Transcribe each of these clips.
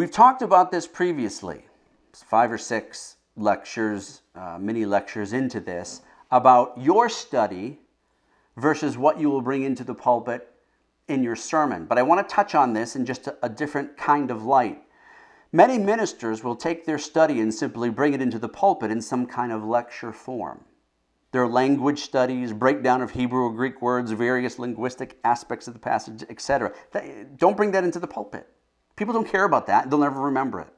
We've talked about this previously, 5 or 6 lectures, mini lectures into this, about your study versus what you will bring into the pulpit in your sermon. But I want to touch on this in just a different kind of light. Many ministers will take their study and simply bring it into the pulpit in some kind of lecture form. Their language studies, breakdown of Hebrew or Greek words, various linguistic aspects of the passage, etc. Don't bring that into the pulpit. People don't care about that. They'll never remember it.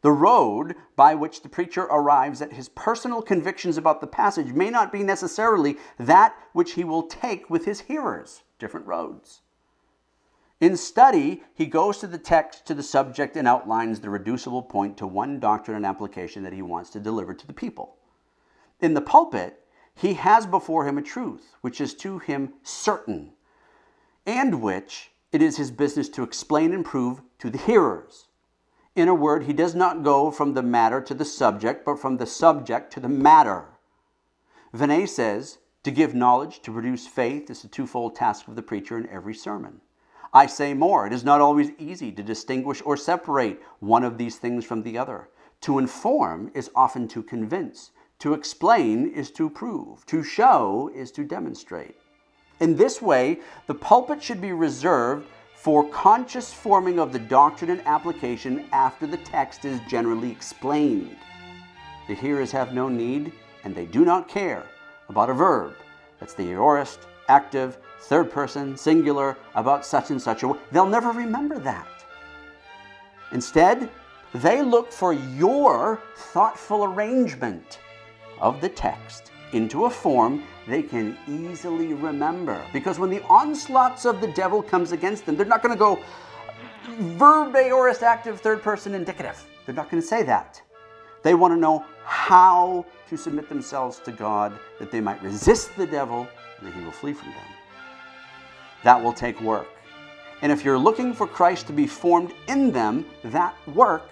The road by which the preacher arrives at his personal convictions about the passage may not be necessarily that which he will take with his hearers. Different roads. In study, he goes to the text, to the subject, and outlines the reducible point to one doctrine and application that he wants to deliver to the people. In the pulpit, he has before him a truth, which is to him certain, and which it is his business to explain and prove to the hearers. In a word, he does not go from the matter to the subject, but from the subject to the matter. Vinay says, to give knowledge, to produce faith, is the twofold task of the preacher in every sermon. I say more, it is not always easy to distinguish or separate one of these things from the other. To inform is often to convince. To explain is to prove. To show is to demonstrate. In this way, the pulpit should be reserved for conscious forming of the doctrine and application after the text is generally explained. The hearers have no need, and they do not care, about a verb. That's the aorist, active, third person, singular, about such and such a way. They'll never remember that. Instead, they look for your thoughtful arrangement of the text into a form they can easily remember. Because when the onslaughts of the devil comes against them, they're not going to go verb, aorist, active, third person, indicative. They're not going to say that. They want to know how to submit themselves to God, that they might resist the devil, and that he will flee from them. That will take work. And if you're looking for Christ to be formed in them, that work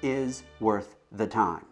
is worth the time.